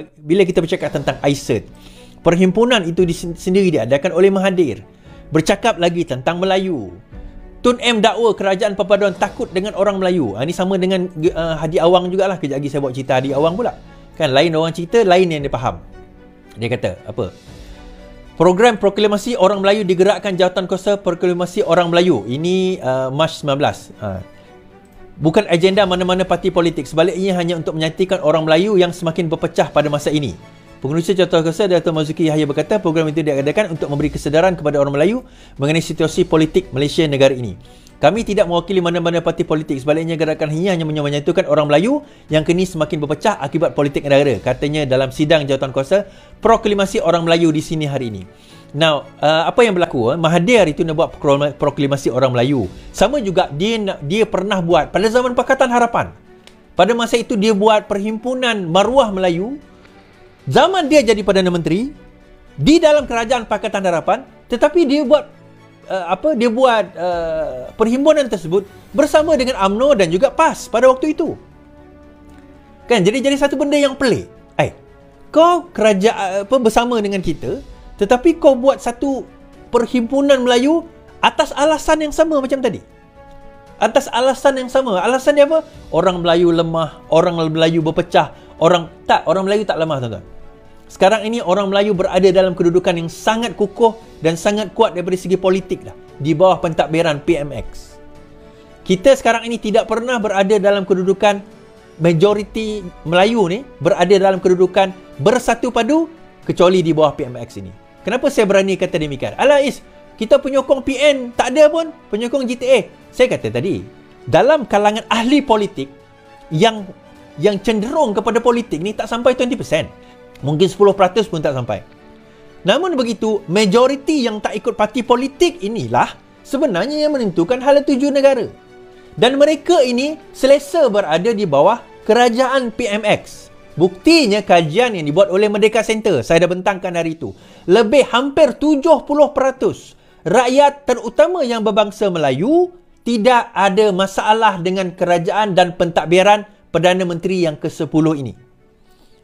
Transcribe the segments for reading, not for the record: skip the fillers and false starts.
bila kita bercakap tentang ICERT, perhimpunan itu sendiri diadakan oleh Mahathir. Bercakap lagi tentang Melayu. Tun M dakwa kerajaan perpaduan takut dengan orang Melayu. Ini sama dengan Hadi Awang jugalah. Kejap lagi saya buat cerita Hadi Awang pula. Kan lain orang cerita, lain yang dia faham. Dia kata apa? Program proklamasi orang Melayu digerakkan Jawatankuasa Proklamasi Orang Melayu. Ini Mac 19. Bukan agenda mana-mana parti politik. Sebaliknya hanya untuk menyatikan orang Melayu yang semakin berpecah pada masa ini. Pengerusi Jawatankuasa Dato' Marzuki Yahya berkata program itu diadakan untuk memberi kesedaran kepada orang Melayu mengenai situasi politik Malaysia negara ini. Kami tidak mewakili mana-mana parti politik. Sebaliknya gerakan ini hanya menyatukan orang Melayu yang kini semakin berpecah akibat politik negara. Katanya dalam sidang Jawatankuasa Proklamasi Orang Melayu di sini hari ini. Now, apa yang berlaku? Mahathir itu nak buat proklamasi orang Melayu. Sama juga dia pernah buat pada zaman Pakatan Harapan. Pada masa itu dia buat perhimpunan Maruah Melayu. Zaman dia jadi Perdana Menteri di dalam kerajaan Pakatan Harapan, tetapi dia buat perhimpunan tersebut bersama dengan UMNO dan juga PAS pada waktu itu. Kan jadi satu benda yang pelik. Kau kerajaan bersama dengan kita, tetapi kau buat satu perhimpunan Melayu atas alasan yang sama macam tadi. Atas alasan yang sama. Alasan dia apa? Orang Melayu lemah, orang Melayu berpecah. Orang Melayu tak lemah, tuan-tuan. Sekarang ini orang Melayu berada dalam kedudukan yang sangat kukuh dan sangat kuat daripada segi politik dah, di bawah pentadbiran PMX. Kita sekarang ini tidak pernah berada dalam kedudukan majoriti Melayu ni berada dalam kedudukan bersatu padu kecuali di bawah PMX ini. Kenapa saya berani kata demikian? Alah kita penyokong PN tak ada pun, penyokong GTA. Saya kata tadi, dalam kalangan ahli politik yang cenderung kepada politik ni tak sampai 20%. Mungkin 10% pun tak sampai. Namun begitu, majoriti yang tak ikut parti politik inilah sebenarnya yang menentukan hala tuju negara. Dan mereka ini selesa berada di bawah kerajaan PMX. Buktinya kajian yang dibuat oleh Merdeka Center, saya dah bentangkan hari itu, lebih hampir 70% rakyat terutama yang berbangsa Melayu tidak ada masalah dengan kerajaan dan pentadbiran Perdana Menteri yang ke-10 ini.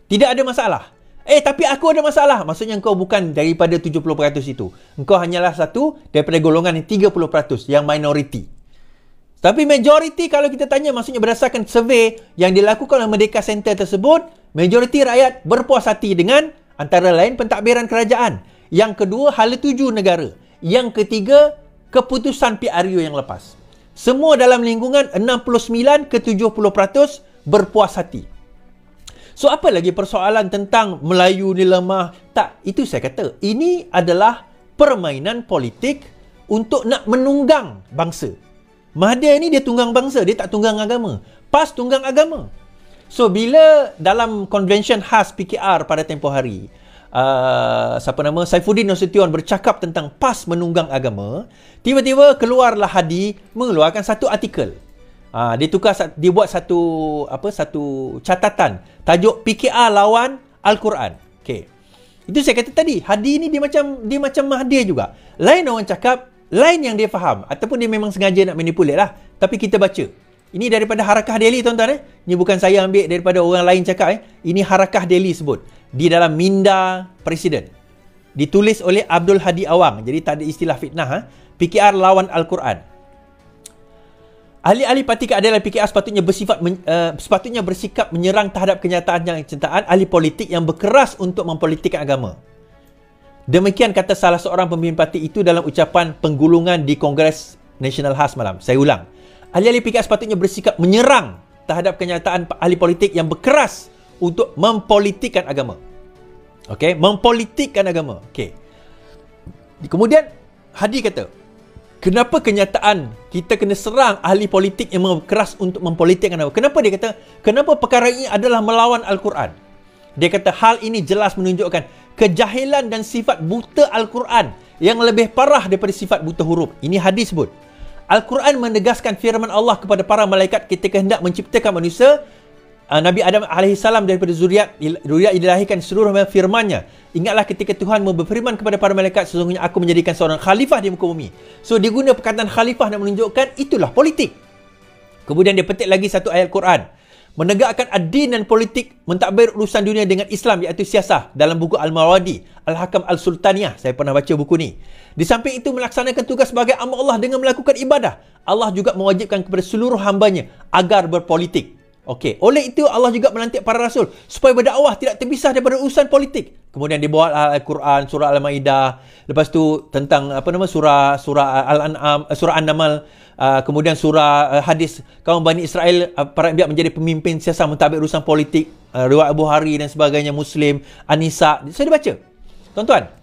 Tidak ada masalah. Tapi aku ada masalah. Maksudnya engkau bukan daripada 70% itu. Engkau hanyalah satu daripada golongan yang 30% yang minoriti. Tapi majoriti kalau kita tanya, maksudnya berdasarkan survey yang dilakukan oleh Merdeka Center tersebut, majoriti rakyat berpuas hati dengan antara lain pentadbiran kerajaan. Yang kedua, hala tuju negara. Yang ketiga, keputusan PRU yang lepas. Semua dalam lingkungan 69 ke 70% berpuas hati. So, apa lagi persoalan tentang Melayu ni lemah? Tak, itu saya kata. Ini adalah permainan politik untuk nak menunggang bangsa. Mahathir ni dia tunggang bangsa, dia tak tunggang agama. PAS tunggang agama. So, bila dalam convention khas PKR pada tempoh hari, Saifuddin Nasution bercakap tentang PAS menunggang agama, tiba-tiba keluarlah Hadi mengeluarkan satu artikel. Dia buat satu catatan tajuk PKR lawan Al-Quran. Okey. Itu saya kata tadi, Hadi ni dia macam Mahathir juga. Lain orang cakap, lain yang dia faham ataupun dia memang sengaja nak manipulate lah. Tapi kita baca. Ini daripada Harakah Daily, tuan-tuan. Ini bukan saya ambil daripada orang lain cakap. Ini Harakah Daily sebut di dalam minda presiden. Ditulis oleh Abdul Hadi Awang. Jadi tak ada istilah fitnah. PKR lawan Al-Quran. Ahli-ahli parti keadilan PKR sepatutnya bersikap menyerang terhadap kenyataan ahli politik yang berkeras untuk mempolitikkan agama. Demikian kata salah seorang pemimpin parti itu dalam ucapan penggulungan di Kongres Nasional khas malam. Saya ulang. Ahli-ahli PKR sepatutnya bersikap menyerang terhadap kenyataan ahli politik yang berkeras untuk mempolitikkan agama. Okey, mempolitikkan agama. Okey. Kemudian Hadi kata, kenapa kenyataan kita kena serang ahli politik yang keras untuk mempolitikkan agama? Kenapa dia kata? Kenapa perkara ini adalah melawan Al-Quran? Dia kata hal ini jelas menunjukkan kejahilan dan sifat buta Al-Quran yang lebih parah daripada sifat buta huruf. Ini hadis sebut. Al-Quran menegaskan firman Allah kepada para malaikat ketika hendak menciptakan manusia, Nabi Adam AS daripada zuriat dilahirkan seluruh firman-Nya. Ingatlah ketika Tuhan berfirman kepada para malaikat, sesungguhnya aku menjadikan seorang khalifah di muka bumi. So dia guna perkataan khalifah nak menunjukkan itulah politik. Kemudian dia petik lagi satu ayat Quran. menegakkan ad-din dan politik, mentadbir urusan dunia dengan Islam iaitu siasah dalam buku Al-Mawardi, Al-Hakam Al-Sultaniyah. Saya pernah baca buku ni. Di samping itu melaksanakan tugas sebagai hamba Allah dengan melakukan ibadah. Allah juga mewajibkan kepada seluruh hambanya agar berpolitik. Okey, oleh itu Allah juga melantik para rasul supaya berdakwah tidak terpisah daripada urusan politik. Kemudian dibawa Al-Quran, surah Al-Maidah, lepas tu tentang surah Al-An'am, surah An-Naml, kemudian surah hadis kaum Bani Israel, para anbiya menjadi pemimpin siasah mentadbir urusan politik, riwayat Abu Hari dan sebagainya, Muslim, An-Nisa. Saya dibaca. Tuan-tuan,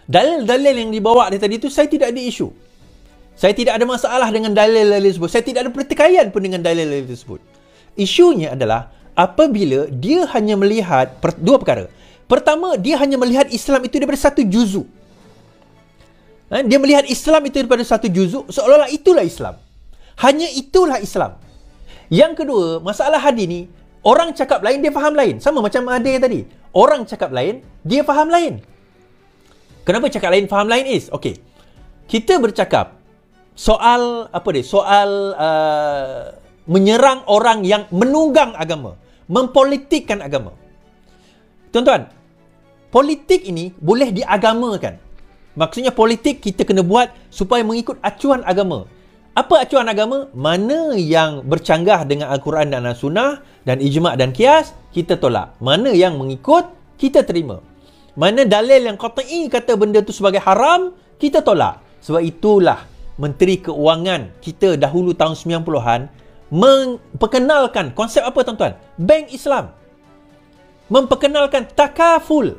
dalil-dalil yang dibawa dari tadi itu saya tidak ada isu. Saya tidak ada masalah dengan dalil-dalil tersebut. Saya tidak ada pertikaian pun dengan dalil-dalil tersebut. Isunya adalah apabila dia hanya melihat dua perkara. Pertama, dia hanya melihat Islam itu daripada satu juzuk. Dia melihat Islam itu daripada satu juzuk, seolah-olah itulah Islam. Hanya itulah Islam. Yang kedua, masalah hadis ni, orang cakap lain, dia faham lain. Sama macam Adil tadi. Orang cakap lain, dia faham lain. Kenapa cakap lain, faham lain is? Okey. Kita bercakap soal menyerang orang yang menunggang agama, mempolitikkan agama. Tuan-tuan, politik ini boleh diagamakan. Maksudnya politik kita kena buat supaya mengikut acuan agama. Apa acuan agama? Mana yang bercanggah dengan Al-Quran dan As-Sunnah dan ijma' dan qiyas, kita tolak. Mana yang mengikut, kita terima. Mana dalil yang qat'i kata benda tu sebagai haram, kita tolak. Sebab itulah Menteri Keuangan kita dahulu tahun 90-an memperkenalkan konsep apa tuan-tuan? Bank Islam. Memperkenalkan takaful.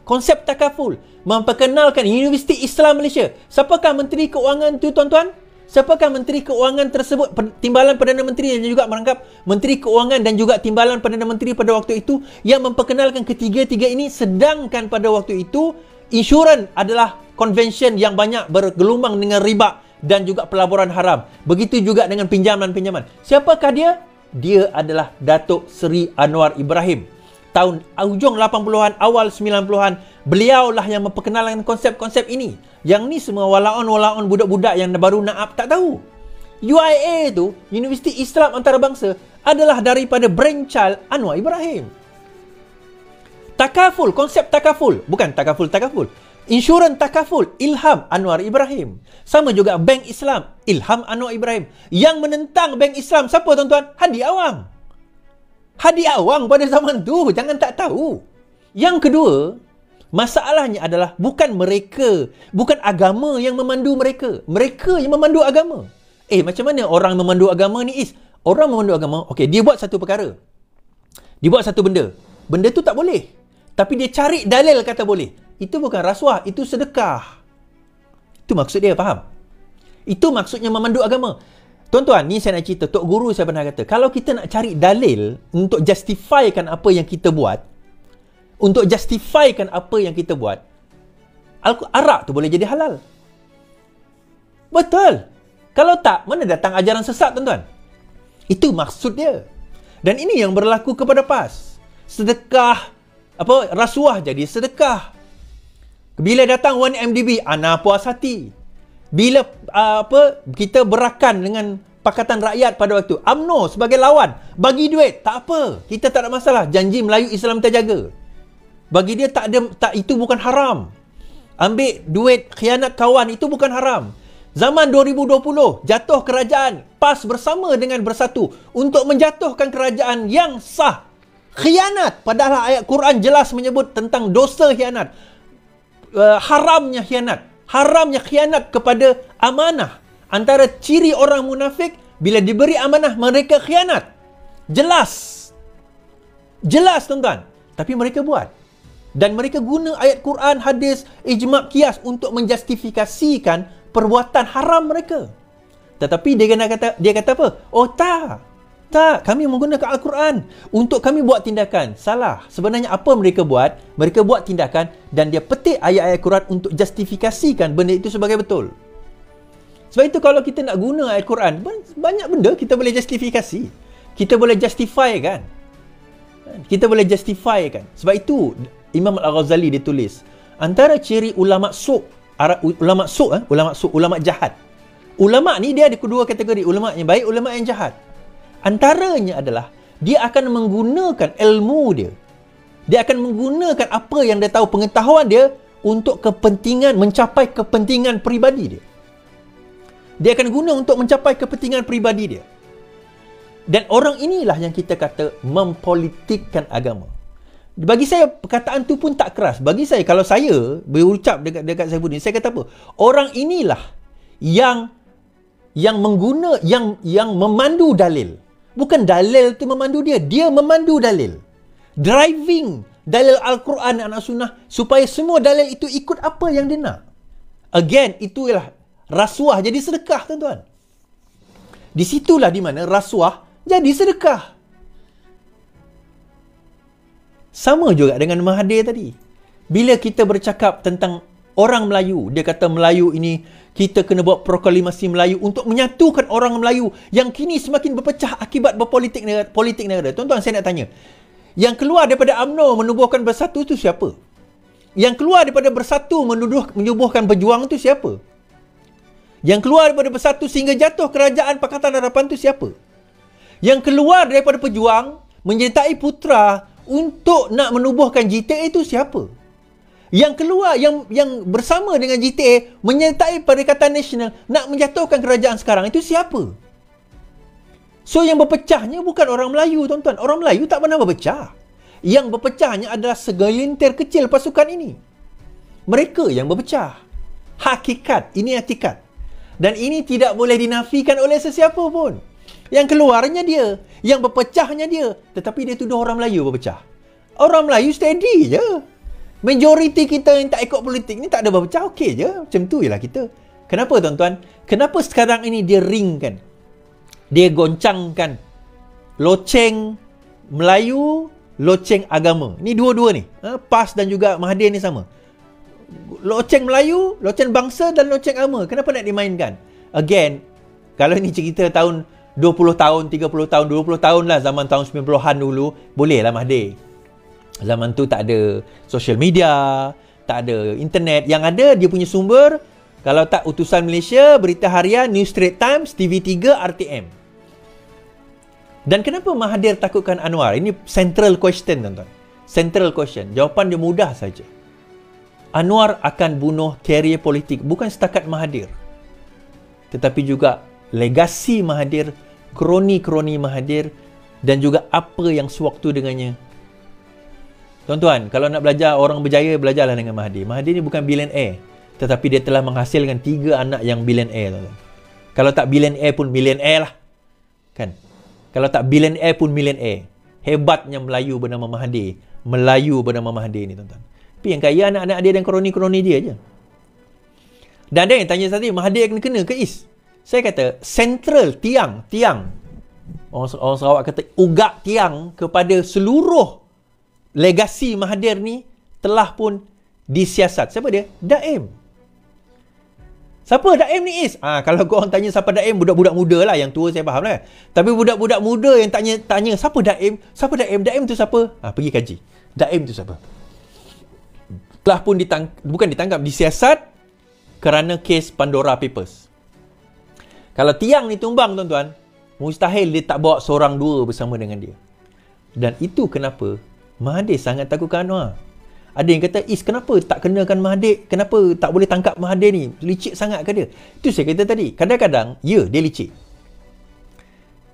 Konsep takaful. Memperkenalkan Universiti Islam Malaysia. Siapakah Menteri Keuangan tu tuan-tuan? Siapakah Menteri Keuangan tersebut? Timbalan Perdana Menteri yang juga merangkap Menteri Keuangan dan juga Timbalan Perdana Menteri pada waktu itu yang memperkenalkan ketiga-tiga ini, sedangkan pada waktu itu insurans adalah convention yang banyak bergelombang dengan riba dan juga pelaburan haram. Begitu juga dengan pinjaman-pinjaman. Siapakah dia? Dia adalah Datuk Seri Anwar Ibrahim. Tahun ujung 80-an, awal 90-an, beliaulah yang memperkenalkan konsep-konsep ini. Yang ni semua walaun budak-budak yang baru naap tak tahu. UIA tu, Universiti Islam Antarabangsa, adalah daripada brainchild Anwar Ibrahim. Takaful, konsep takaful. Bukan takaful. Insurans takaful, ilham Anwar Ibrahim. Sama juga Bank Islam, ilham Anwar Ibrahim. Yang menentang Bank Islam, siapa tuan-tuan? Hadi Awang. Hadi Awang pada zaman tu, jangan tak tahu. Yang kedua, masalahnya adalah bukan mereka, bukan agama yang memandu mereka. Mereka yang memandu agama. Macam mana orang memandu agama ni is? Orang memandu agama, okey, dia buat satu perkara. Dia buat satu benda. Benda tu tak boleh. Tapi dia cari dalil kata boleh. Itu bukan rasuah, itu sedekah. Itu maksud dia, faham? Itu maksudnya memandu agama. Tuan-tuan, ni saya nak cerita. Tok Guru saya pernah kata, kalau kita nak cari dalil untuk justifikan apa yang kita buat, arak tu boleh jadi halal. Betul. Kalau tak, mana datang ajaran sesat, tuan-tuan? Itu maksud dia. Dan ini yang berlaku kepada PAS. Sedekah, rasuah jadi sedekah. Bila datang 1MDB, ana puas hati. Bila kita berakan dengan Pakatan Rakyat pada waktu, UMNO sebagai lawan, bagi duit, tak apa. Kita tak ada masalah. Janji Melayu Islam terjaga. Bagi dia itu bukan haram. Ambil duit khianat kawan, itu bukan haram. Zaman 2020, jatuh kerajaan, PAS bersama dengan Bersatu untuk menjatuhkan kerajaan yang sah. Khianat, padahal ayat Quran jelas menyebut tentang dosa khianat. Haramnya khianat kepada amanah. Antara ciri orang munafik, bila diberi amanah mereka khianat. Jelas tuan-tuan. Tapi mereka buat. Dan mereka guna ayat Quran, hadis, ijma' qiyas untuk menjustifikasikan perbuatan haram mereka. Tetapi dia kata apa? Oh tak, kami menggunakan Al-Quran untuk kami buat tindakan. Salah. Sebenarnya apa mereka buat? Mereka buat tindakan dan dia petik ayat-ayat Quran untuk justifikasikan benda itu sebagai betul. Sebab itu kalau kita nak guna ayat Quran, banyak benda kita boleh justifikasi. Kita boleh justify kan? Sebab itu Imam Al-Ghazali dia tulis, antara ciri ulama' ulama' jahat. Ulama' ni dia ada kedua kategori, ulama' yang baik, ulama' yang jahat. Antaranya adalah dia akan menggunakan ilmu dia. Dia akan menggunakan apa yang dia tahu, pengetahuan dia untuk kepentingan, mencapai kepentingan peribadi dia. Dia akan guna untuk mencapai kepentingan peribadi dia. Dan orang inilah yang kita kata mempolitikkan agama. Bagi saya, perkataan tu pun tak keras. Bagi saya, kalau saya berucap dekat Saifuddin, saya kata apa? Orang inilah yang memandu dalil. Bukan dalil tu memandu dia, dia memandu dalil. Driving dalil Al-Quran anak sunnah supaya semua dalil itu ikut apa yang dia nak. Again, itulah rasuah jadi sedekah, tuan-tuan. Di situlah di mana rasuah jadi sedekah. Sama juga dengan Mahathir tadi. Bila kita bercakap tentang orang Melayu, dia kata Melayu ini, kita kena buat proklamasi Melayu untuk menyatukan orang Melayu yang kini semakin berpecah akibat berpolitik negara. Tuan-tuan, saya nak tanya, yang keluar daripada UMNO menubuhkan bersatu tu siapa? Yang keluar daripada bersatu menubuhkan berjuang tu siapa? Yang keluar daripada bersatu sehingga jatuh kerajaan Pakatan Harapan tu siapa? Yang keluar daripada pejuang menyertai Putra untuk nak menubuhkan GTA itu siapa? Yang keluar, yang bersama dengan GTA menyertai Perikatan Nasional nak menjatuhkan kerajaan sekarang itu siapa? So yang berpecahnya bukan orang Melayu, tuan-tuan. Orang Melayu tak pernah berpecah. Yang berpecahnya adalah segelintir kecil pasukan ini. Mereka yang berpecah. Hakikat, ini hakikat. Dan ini tidak boleh dinafikan oleh sesiapa pun. Yang keluarnya dia, yang berpecahnya dia, tetapi dia tuduh orang Melayu berpecah. Orang Melayu steady je. Majoriti kita yang tak ikut politik ni tak ada berpecah, okey je. Macam tu je lah kita. Kenapa, tuan-tuan? Kenapa sekarang ini dia ringkan? Dia goncangkan loceng Melayu, loceng agama. Ni dua-dua ni. PAS dan juga Mahathir ni sama. Loceng Melayu, loceng bangsa dan loceng agama. Kenapa nak dimainkan? Again, kalau ni cerita tahun 20 tahun, 30 tahun, 20 tahun lah, zaman tahun 90-an dulu, boleh lah Mahathir. Zaman tu tak ada social media, tak ada internet. Yang ada, dia punya sumber, kalau tak Utusan Malaysia, Berita Harian, News Straits Times, TV3, RTM. Dan kenapa Mahathir takutkan Anwar? Ini central question, tuan-tuan. Central question. Jawapan dia mudah saja. Anwar akan bunuh karier politik, bukan setakat Mahathir, tetapi juga legasi Mahathir, kroni-kroni Mahathir, dan juga apa yang sewaktu dengannya. Tuan-tuan, kalau nak belajar orang berjaya, belajarlah dengan Mahathir. Mahathir ni bukan billionaire, tetapi dia telah menghasilkan 3 anak yang billionaire, tuan-tuan. Kalau tak billionaire pun millionaire lah. Kan? Kalau tak billionaire pun millionaire. Hebatnya Melayu bernama Mahathir. Melayu bernama Mahathir ni, tuan-tuan. Tapi yang kaya anak-anak dia dan kroni-kroni dia je. Dan ada yang tanya tadi, Mahathir kena ke Is? Saya kata, central, tiang. Orang Sarawak kata, ugak tiang kepada seluruh legasi Mahathir ni telah pun disiasat. Siapa dia? Daim. Siapa Daim ni Is? Kalau korang tanya siapa Daim, budak-budak muda lah. Yang tua saya faham lah. Tapi budak-budak muda yang tanya siapa Daim? Siapa Daim? Daim tu siapa? Pergi kaji. Daim tu siapa? Telah pun bukan ditangkap, disiasat kerana kes Pandora Papers. Kalau tiang ni tumbang, tuan-tuan, mustahil dia tak bawa seorang dua bersama dengan dia. Dan itu kenapa Mahathir sangat takutkan Anwar. Ada yang kata, Is, kenapa tak kenakan Mahathir? Kenapa tak boleh tangkap Mahathir ni? Licik sangat ke dia? Itu saya kata tadi. Kadang-kadang, ya, dia licik.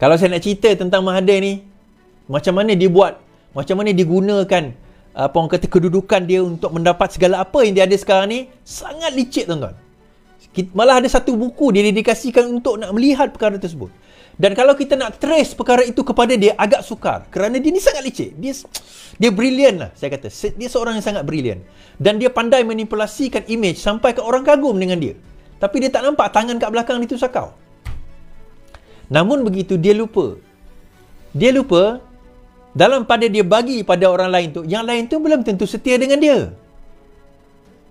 Kalau saya nak cerita tentang Mahathir ni, macam mana dia buat, macam mana dia gunakan orang kata kedudukan dia untuk mendapat segala apa yang dia ada sekarang ni, sangat licik, tuan-tuan. Malah ada satu buku dia dedikasikan untuk nak melihat perkara tersebut. Dan kalau kita nak trace perkara itu kepada dia, agak sukar. Kerana dia ni sangat licik. Dia brilliant lah, saya kata. Dia seorang yang sangat brilliant. Dan dia pandai manipulasikan image sampai ke orang kagum dengan dia. Tapi dia tak nampak tangan kat belakang itu sakau. Namun begitu, dia lupa. Dalam pada dia bagi pada orang lain tu, yang lain tu belum tentu setia dengan dia.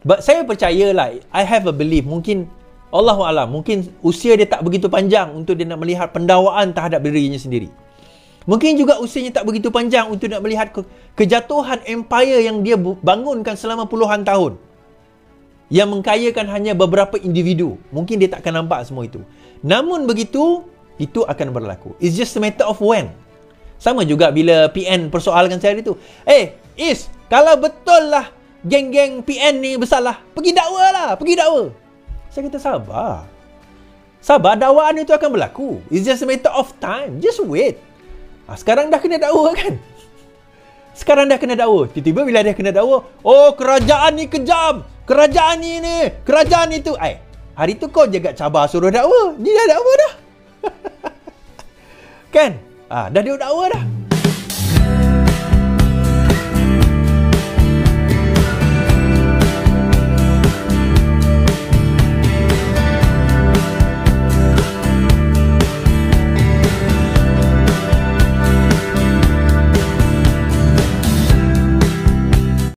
But saya percayalah, I have a belief, mungkin Allahualam, mungkin usia dia tak begitu panjang untuk dia nak melihat pendawaan terhadap dirinya sendiri. Mungkin juga usianya tak begitu panjang untuk nak melihat kejatuhan empire yang dia bangunkan selama puluhan tahun, yang mengkayakan hanya beberapa individu. Mungkin dia tak akan nampak semua itu. Namun begitu, itu akan berlaku. It's just a matter of when. Sama juga bila PN persoalkan saya hari tu. Is, kalau betul lah geng-geng PN ni bersalah, pergi dakwa lah, pergi dakwa. Saya kata sabar. Sabar, dakwaan itu akan berlaku. It's just a matter of time. Just wait. Sekarang dah kena dakwa kan? Sekarang dah kena dakwa. Tiba-tiba bila dia kena dakwa, oh kerajaan ni kejam, kerajaan ni, kerajaan itu. Hari tu kau jaga cabar suruh dakwa. Ni dah dakwa dah. Kan? Dah dia dakwa dah.